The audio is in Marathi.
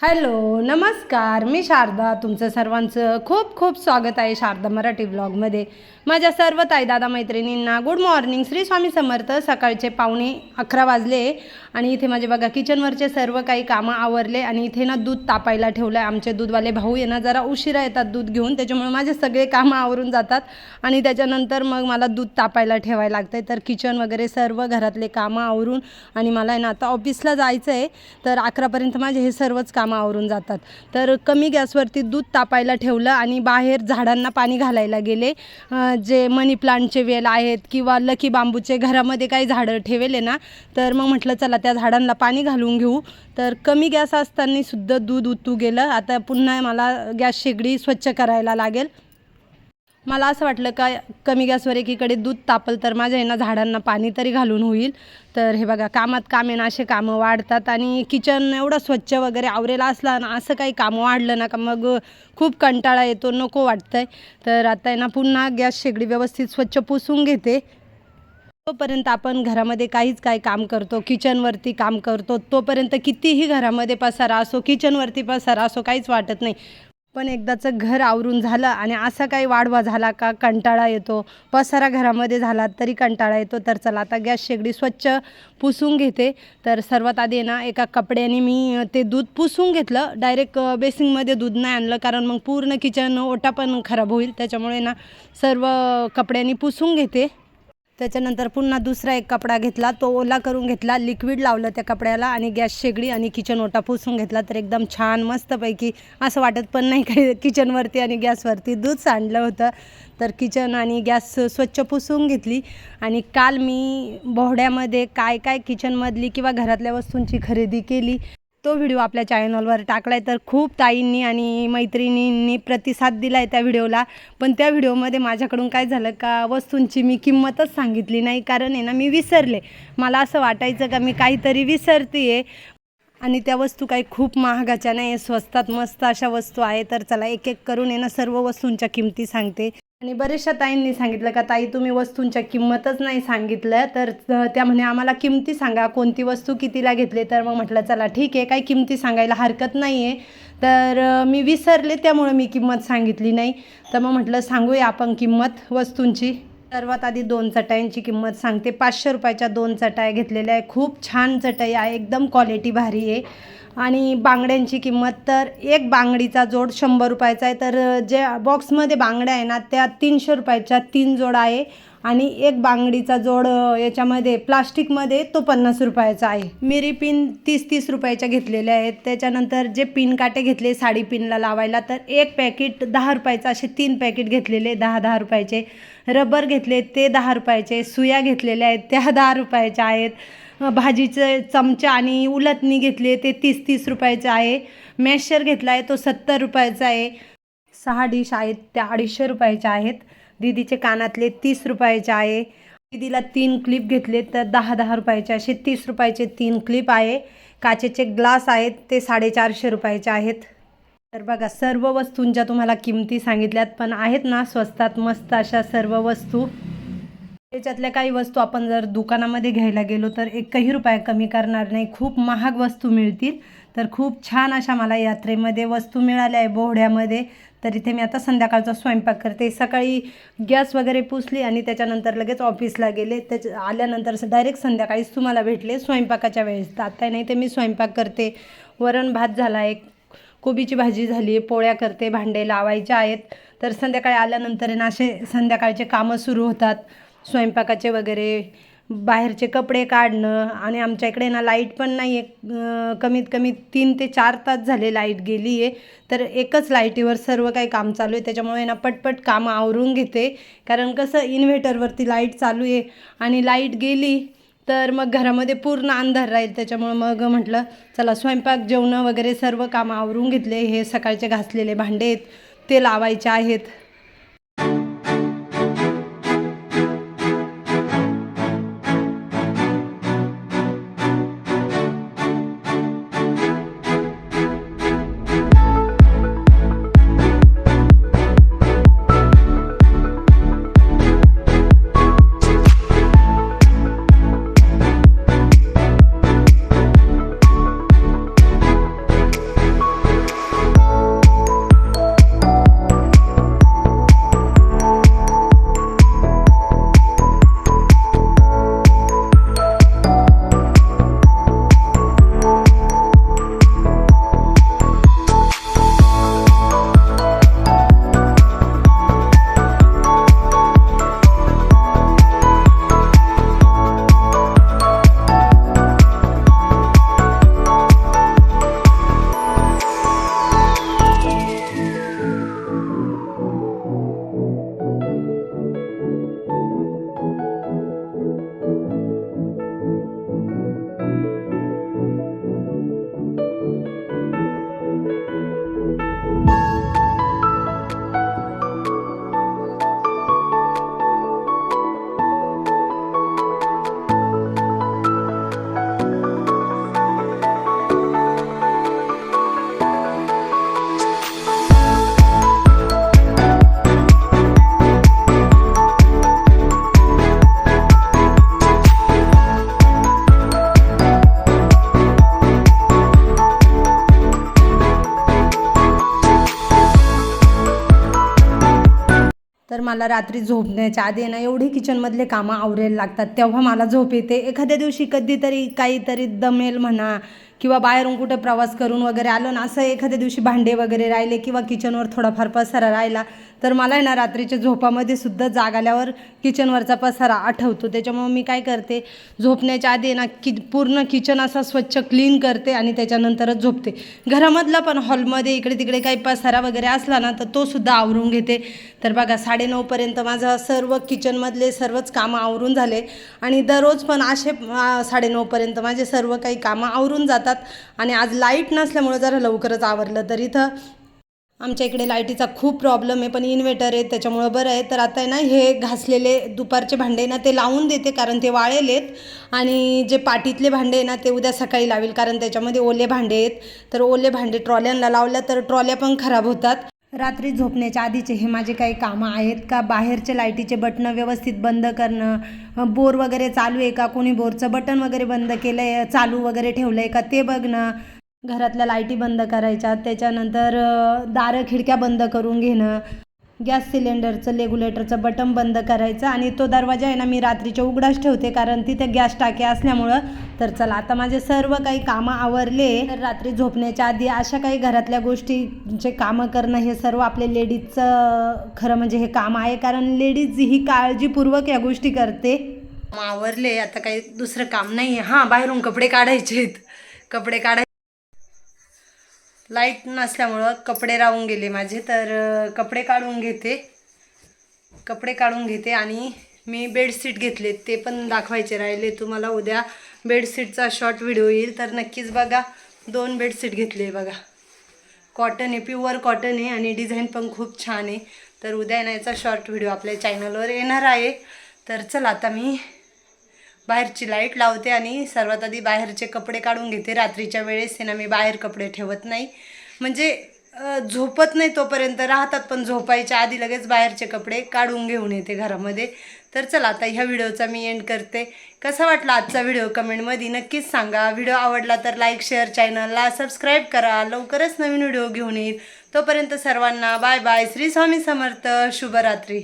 हॅलो नमस्कार, मी शारदा. तुमचं सर्वांचं खूप खूप स्वागत आहे शारदा मराठी ब्लॉगमध्ये. माझ्या सर्व ताई दादा मैत्रिणींना गुड मॉर्निंग. श्री स्वामी समर्थ. सकाळचे 11:15 वाजले आणि इथे माझे बघा किचनवरचे सर्व काही कामं आवरले आणि इथे ना दूध तापायला ठेवलं आहे. आमचे दूधवाले भाऊ आहे ना जरा उशिरा येतात दूध घेऊन, त्याच्यामुळे माझे सगळे कामं आवरून जातात आणि त्याच्यानंतर मग मला दूध तापायला ठेवायला लागतं आहे. तर किचन वगैरे सर्व घरातले कामं आवरून आणि मला आहे ना आता ऑफिसला जायचं आहे, तर 11पर्यंत माझे हे सर्वच कामं आवरून जातात. तर कमी गॅसवरती दूध तापायला ठेवलं आणि बाहेर झाडांना पाणी घालायला गेले. जे मनी प्लांटचे वेल आहेत किंवा लकी बांबूचे घरामध्ये काही झाडं ठेवले ना, तर मग म्हटलं चला त्या झाडांना पाणी घालून घेऊ. तर कमी गॅस असताना सुद्धा दूध उतू गेलं. आता पुन्हा मला गॅस शेगडी स्वच्छ करायला लागेल. मला असं वाटलं का कमी गॅसवर एकीकडे दूध तापल तर माझ्या ना झाडांना पाणी तरी घालून होईल. तर हे बघा कामात कामे ना असे कामं वाढतात आणि किचन एवढं स्वच्छ वगैरे आवरेला असला ना, असं काही कामं वाढलं ना का मग खूप कंटाळा येतो, नको वाटतंय. तर आता आहे ना पुन्हा गॅस शेगडी व्यवस्थित स्वच्छ पुसून घेते. तोपर्यंत आपण घरामध्ये काही काम करतो, किचनवरती काम करतो, तोपर्यंत कितीही घरामध्ये पसारा असो, किचनवरती पसारा असो, काहीच वाटत नाही. पण एकदाचं घर आवरून झालं आणि असा काही वाढवा झाला का कंटाळा येतो. पसारा घरामध्ये झाला तरी कंटाळा येतो. तर चला आता गॅस शेगडी स्वच्छ पुसून घेते. तर सर्वात आधी ना एका कपड्याने मी ते दूध पुसून घेतलं. डायरेक्ट बेसिंगमध्ये दूध नाही आणलं, कारण मग पूर्ण किचन ओटा पण खराब होईल. त्याच्यामुळे ना सर्व कपड्यांनी पुसून घेते. त्याच्यानंतर पुन्हा दुसरा एक कपडा घेतला, तो ओला करून घेतला, लिक्विड लावलं त्या कपड्याला आणि गॅस शेगडी आणि किचन ओटा पुसून घेतला. तर एकदम छान मस्तपैकी असं वाटत पण नाही काही किचनवरती आणि गॅसवरती दूध सांडलं होतं. तर किचन आणि गॅस स्वच्छ पुसून घेतली. आणि काल मी बोहड्यामध्ये काय काय किचनमधली किंवा घरातल्या वस्तूंची खरेदी केली तो व्हिडिओ आपल्या चॅनलवर टाकला आहे. तर खूप ताईंनी आणि मैत्रिणींनी प्रतिसाद दिला आहे त्या व्हिडिओला. पण त्या व्हिडिओमध्ये माझ्याकडून काय झालं का वस्तूंची मी किंमतच सांगितली नाही, कारण आहे ना मी विसरले. मला असं वाटायचं का मी काहीतरी विसरते आहे आणि त्या वस्तू काही खूप महागाच्या नाही, स्वस्तात मस्त अशा वस्तू आहे. तर चला एक एक करून आहे ना सर्व वस्तूंच्या किमती सांगते. आणि बऱ्याचशा ताईंनी सांगितलं का ताई तुम्ही वस्तूंच्या किंमतच नाही सांगितलं. तर त्या म्हणे आम्हाला किमती सांगा, कोणती वस्तू कितीला घेतले. तर मग म्हटलं चला ठीक आहे, काही किमती सांगायला हरकत नाही आहे. तर मी विसरले त्यामुळे मी किंमत सांगितली नाही. तर मग म्हटलं सांगूया आपण किंमत वस्तूंची. सर्वात आधी 2 चटाईंची किंमत सांगते. 500 रुपयाच्या 2 चटाई घेतलेल्या आहे. खूप छान चटाई आहे, एकदम क्वालिटी भारी आहे. आणि बांगड्यांची किंमत तर एक बांगडीचा जोड 100 रुपयाचा आहे. तर जे बॉक्समध्ये बांगड्या आहे ना त्या 300 रुपयाच्या 3 जोड आहे आणि एक बांगडीचा जोड याच्यामध्ये प्लास्टिकमध्ये तो 50 रुपयाचा आहे. मिरी पिन 30-30 रुपयाच्या घेतलेल्या आहेत. त्याच्यानंतर जे पिन काटे घेतले साडी पिनला लावायला, तर एक पॅकेट 10 रुपयाचं, असे 3 पॅकेट घेतलेले 10-10 रुपयाचे. रबर घेतले ते 10 रुपयाचे. सुया घेतलेल्या आहेत त्या 10 रुपयाच्या आहेत. भाजीचे चमचा आणि उलथणी घेतली ते 30-30 रुपयाचं आहे. मॅशर घेतला आहे तो 70 रुपयाचा आहे. 6 डिश आहेत त्या 250 रुपयाच्या आहेत. दीदीचे कानातले 30 रुपयाचे आहे. दीदीला 3 क्लिप घेतले तर 10-10 रुपयाचे, असे 30 रुपयाचे 3 क्लिप आहे. काचेचे ग्लास आहेत ते 450 रुपयाचे आहेत. तर बघा सर्व वस्तूंच्या तुम्हाला किमती सांगितल्यात, पण आहेत ना स्वस्तात मस्त अशा सर्व वस्तू. त्याच्यातल्या काही वस्तू आपण जर दुकानामध्ये घ्यायला गेलो तर एकही रुपया कमी करणार नाही, खूप महाग वस्तू मिळतील. तर खूप छान अशा मला यात्रेमध्ये वस्तू मिळाल्या आहे बोहड्यामध्ये. तर इथे मी आता संध्याकाळचा स्वयंपाक करते. सकाळी गॅस वगैरे पुसली आणि त्याच्यानंतर लगेच ऑफिसला गेले. आल्यानंतर डायरेक्ट संध्याकाळीच तुम्हाला भेटले स्वयंपाकाच्या वेळेस. तर आता नाही ते मी स्वयंपाक करते. वरण भात झाला आहे, कोबीची भाजी झाली आहे, पोळ्या करते, भांडे लावायचे आहेत. तर संध्याकाळी आल्यानंतर ना असे संध्याकाळचे कामं सुरू होतात, स्वयंपाकाचे वगैरे, बाहेरचे कपडे काढणं. आणि आमच्या इकडे ना लाईट पण नाही आहे, कमीत कमी 3 ते 4 तास झाले लाईट गेली आहे. तर एकच लाईटीवर सर्व काही काम चालू आहे. त्याच्यामुळे ना पटपट कामं आवरून घेते, कारण कसं इन्व्हर्टरवरती लाईट चालू आहे आणि लाईट गेली तर मग घरामध्ये पूर्ण अंधार राहील. त्याच्यामुळं मग म्हटलं चला स्वयंपाक जेवणं वगैरे सर्व कामं आवरून घेतले. हे सकाळचे घासलेले भांडे आहेत ते लावायचे आहेत. मला रात्री झोपण्याच्या आधी ना एवढी किचनमधले कामं आवरायला लागतात, तेव्हा मला झोप येते. एखाद्या दिवशी कधीतरी काहीतरी दमेल म्हणा किंवा बाहेरून कुठे प्रवास करून वगैरे आलो ना, असं एखाद्या दिवशी भांडे वगैरे राहिले किंवा किचनवर थोडाफार पसारा राहिला तर मला आहे ना रात्रीच्या झोपामध्ये सुद्धा जाग आल्यावर किचनवरचा पसारा आठवतो. त्याच्यामुळे मी काय करते, झोपण्याच्या आधी ना पूर्ण किचन असा स्वच्छ क्लीन करते आणि त्याच्यानंतरच झोपते. घरामधला पण हॉलमध्ये इकडे तिकडे काही पसारा वगैरे असला ना तर तो सुद्धा आवरून घेते. तर बघा 9:30पर्यंत माझं सर्व किचनमधले सर्वच कामं आवरून झाले आणि दररोज पण असे 9:30पर्यंत माझे सर्व काही कामं आवरून जातात. आणि आज लाईट नसल्यामुळे जरा लवकरच आवरलं. तर इथं आमच्या इकडे लाईटीचा खूप प्रॉब्लेम आहे, पण इन्व्हर्टर आहे त्याच्यामुळं बरं आहे. तर आता आहे ना हे घासलेले दुपारचे भांडे ना ते लावून देते कारण ते वाळेलेत, आणि जे पाटीतले भांडे आहे ना ते उद्या सकाळी लावेल कारण त्याच्यामध्ये ओले भांडे आहेत. तर ओले भांडे ट्रॉल्यांना लावल्या तर ट्रॉल्या पण खराब होतात. रात्री झोपण्याच्या आधीचे हे माझे काही कामं आहेत का, बाहेरचे लाईटीचे बटणं व्यवस्थित बंद करणं, बोर वगैरे चालू आहे का, कोणी बोरचं बटन वगैरे बंद केलं आहे, चालू वगैरे ठेवलं आहे का ते बघणं, घरातल्या लाईटी बंद करायच्या, त्याच्यानंतर दारं खिडक्या बंद करून घेणं, गॅस सिलेंडरचं रेग्युलेटरचं बटन बंद करायचं. आणि तो दरवाजा आहे ना मी रात्रीच्या उघडाच ठेवते कारण तिथे गॅस टाकी असल्यामुळं. तर चला आता माझे सर्व काही कामं आवरले. तर रात्री झोपण्याच्या आधी अशा काही घरातल्या गोष्टीचे कामं करणं हे सर्व आपले लेडीजचं खरं म्हणजे हे काम आहे, कारण लेडीज ही काळजीपूर्वक या गोष्टी करते. आवरले, आता काही दुसरं काम नाही आहे. हां, बाहेरून कपडे काढायचे आहेत. कपडे लाईट नसल्यामुळं कपडे राहून गेले माझे. तर कपडे काढून घेते आणि मी बेडशीट घेतले ते पण दाखवायचे राहिले तुम्हाला. उद्या बेडशीटचा शॉर्ट व्हिडिओ येईल तर नक्कीच बघा. 2 बेडशीट घेतले बघा, कॉटन आहे, प्युअर कॉटन आहे आणि डिझाईन पण खूप छान आहे. तर उद्या येण्याचा शॉर्ट व्हिडिओ आपल्या चॅनलवर येणार आहे. तर चला आता मी बाहेरची लाईट लावते आणि सर्वात आधी बाहेरचे कपडे काढून घेते. रात्रीच्या वेळेस ना मी बाहेर कपडे ठेवत नाही, म्हणजे झोपत नाही तोपर्यंत राहतात, पण झोपायच्या आधी लगेच बाहेरचे कपडे काढून घेऊन येते घरामध्ये. तर चला आता ह्या व्हिडिओचा मी एंड करते. कसा वाटला आजचा व्हिडिओ कमेंटमध्ये नक्कीच सांगा. व्हिडिओ आवडला तर लाईक शेअर, चॅनलला सबस्क्राईब करा. लवकरच नवीन व्हिडिओ घेऊन येईल. तोपर्यंत सर्वांना बाय बाय. श्री स्वामी समर्थ. शुभरात्री.